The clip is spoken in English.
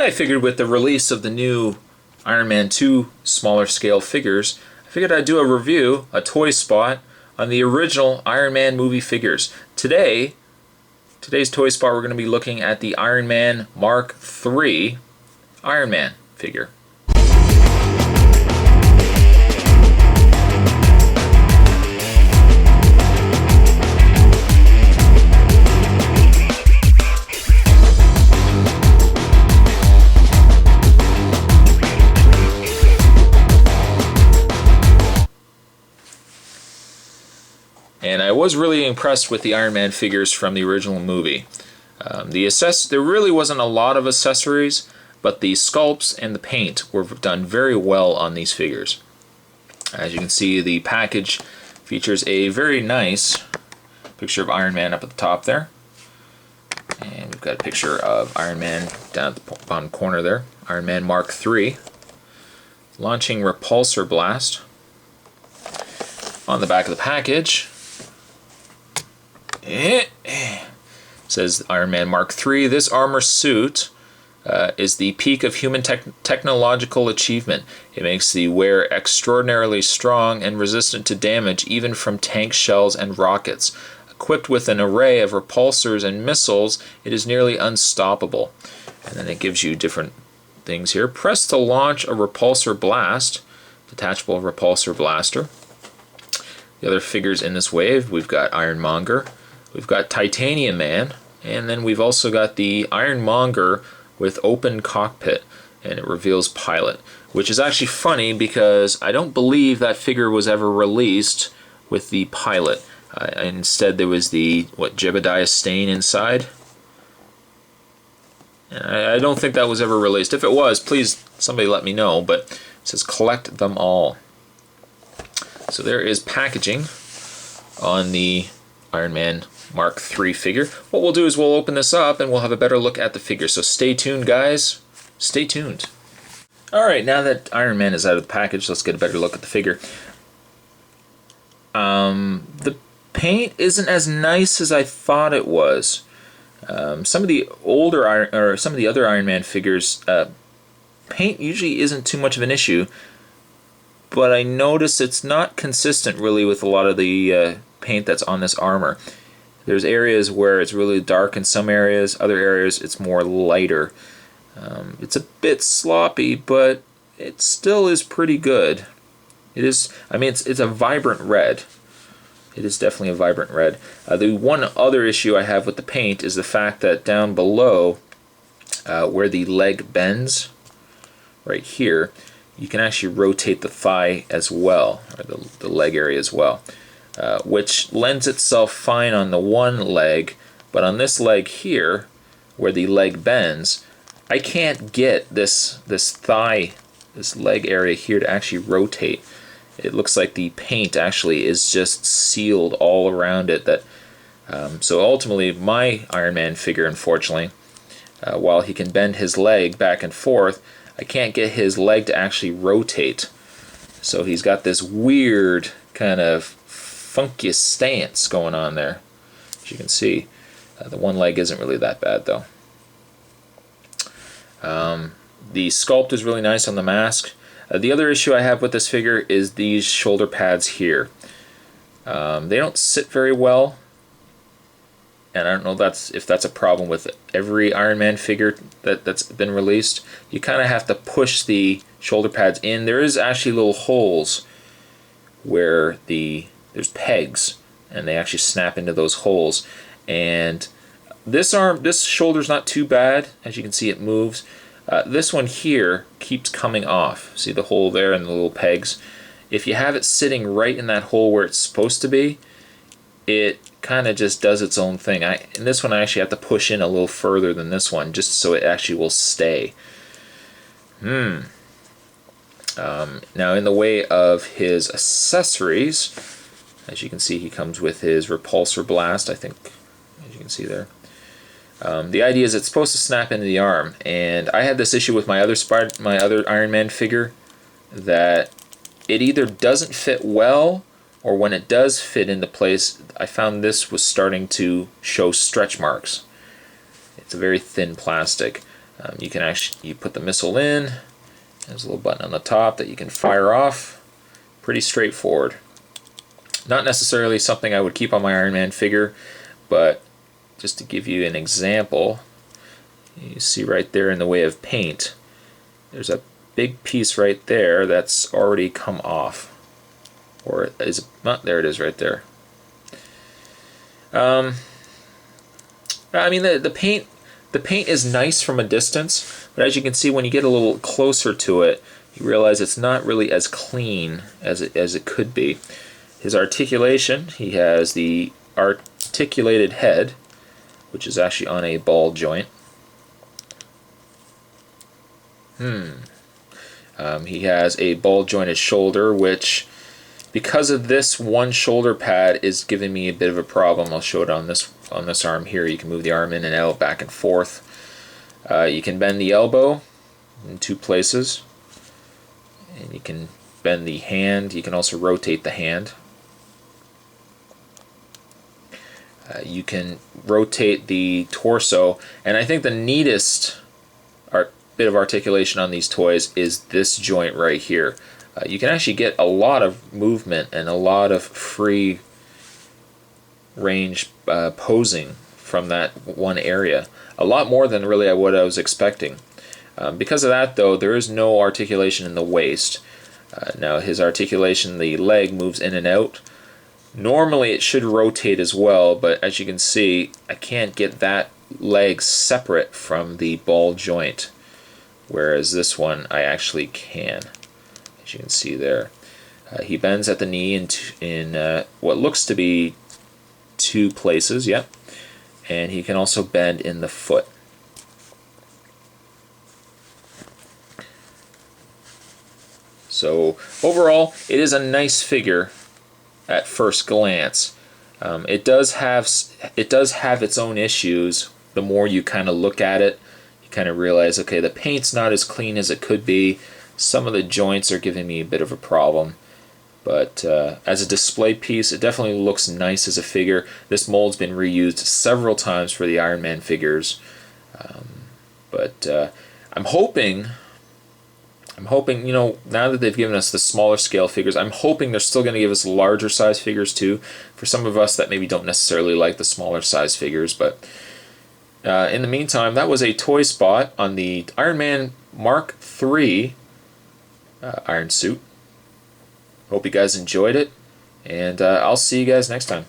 I figured with the release of the new Iron Man 2 smaller scale figures, I figured I'd do a review, a toy spot, on the original Iron Man movie figures. Today's toy spot, we're going to be looking at the Ironman Mark III Iron Man figure. And I was really impressed with the Iron Man figures from the original movie. There really wasn't a lot of accessories, but the sculpts and the paint were done very well on these figures. As you can see, the package features a very nice picture of Iron Man up at the top there. And we've got a picture of Iron Man down at the bottom corner there. Iron Man Mark III. Launching repulsor blast. On the back of the package, it says Iron Man Mark III. This armor suit is the peak of human technological achievement. It makes the wearer extraordinarily strong and resistant to damage even from tank shells and rockets. Equipped with an array of repulsors and missiles, it is nearly unstoppable. And then it gives you different things here. Press to launch a repulsor blast, detachable repulsor blaster. The other figures in this wave, we've got Ironmonger, we've got Titanium Man, and then we've also got the Ironmonger with open cockpit, and it reveals pilot, which is actually funny because I don't believe that figure was ever released with the pilot. Instead there was the, Jebediah Stane inside. And I don't think that was ever released. If it was, please somebody let me know, but it says collect them all. So there is packaging on the Iron Man Mark III figure. What we'll do is we'll open this up and we'll have a better look at the figure. So stay tuned, guys. Stay tuned. Alright, now that Iron Man is out of the package, let's get a better look at the figure. The paint isn't as nice as I thought it was. Some of the other Iron Man figures, paint usually isn't too much of an issue. But I notice it's not consistent really with a lot of the paint that's on this armor. There's areas where it's really dark in some areas, other areas it's more lighter. It's a bit sloppy, but it still is pretty good. It is, I mean, it's a vibrant red. It is definitely a vibrant red. The one other issue I have with the paint is the fact that down below, where the leg bends, right here, you can actually rotate the thigh as well, or the leg area as well, which lends itself fine on the one leg, but on this leg here, where the leg bends, I can't get this thigh, this leg area here to actually rotate. It looks like the paint actually is just sealed all around it. So ultimately, my Iron Man figure, unfortunately, while he can bend his leg back and forth, I can't get his leg to actually rotate. So he's got this weird kind of funky stance going on there. As you can see, the one leg isn't really that bad though. The sculpt is really nice on the mask. The other issue I have with this figure is these shoulder pads here. They don't sit very well. And I don't know if that's a problem with every Iron Man figure that's been released. You kind of have to push the shoulder pads in. There is actually little holes where there's pegs, and they actually snap into those holes. And this shoulder's not too bad. As you can see, it moves. This one here keeps coming off. See the hole there and the little pegs? If you have it sitting right in that hole where it's supposed to be, it kind of just does its own thing. In this one I actually have to push in a little further than this one just so it actually will stay. Now in the way of his accessories, as you can see, he comes with his repulsor blast, I think, as you can see there. The idea is it's supposed to snap into the arm, and I had this issue with my other Iron Man figure, that it either doesn't fit well, or when it does fit into place, I found this was starting to show stretch marks. It's a very thin plastic. You put the missile in. There's a little button on the top that you can fire off. Pretty straightforward. Not necessarily something I would keep on my Iron Man figure, but just to give you an example, you see right there in the way of paint, there's a big piece right there that's already come off. Or is not, there it is right there. I mean the paint is nice from a distance, but as you can see when you get a little closer to it, you realize it's not really as clean as it could be. His articulation, he has the articulated head, which is actually on a ball joint. He has a ball jointed shoulder, which, because of this one shoulder pad, is giving me a bit of a problem. I'll show it on this arm here. You can move the arm in and out, back and forth. You can bend the elbow in 2 places, and you can bend the hand. You can also rotate the hand. You can rotate the torso, and I think the neatest bit of articulation on these toys is this joint right here. You can actually get a lot of movement and a lot of free range posing from that one area. A lot more than really what I was expecting. Because of that, though, there is no articulation in the waist. Now his articulation, the leg moves in and out. Normally it should rotate as well, but as you can see, I can't get that leg separate from the ball joint, whereas this one I actually can. As you can see there, he bends at the knee in what looks to be 2 places. Yep, and he can also bend in the foot. So overall, it is a nice figure at first glance. It does have its own issues. The more you kind of look at it, you kind of realize, okay, the paint's not as clean as it could be. Some of the joints are giving me a bit of a problem. But as a display piece, it definitely looks nice as a figure. This mold's been reused several times for the Iron Man figures. I'm hoping, you know, now that they've given us the smaller scale figures, I'm hoping they're still going to give us larger size figures too, for some of us that maybe don't necessarily like the smaller size figures. But in the meantime, that was a toy spot on the Ironman Mark III Iron Suit. Hope you guys enjoyed it, and I'll see you guys next time.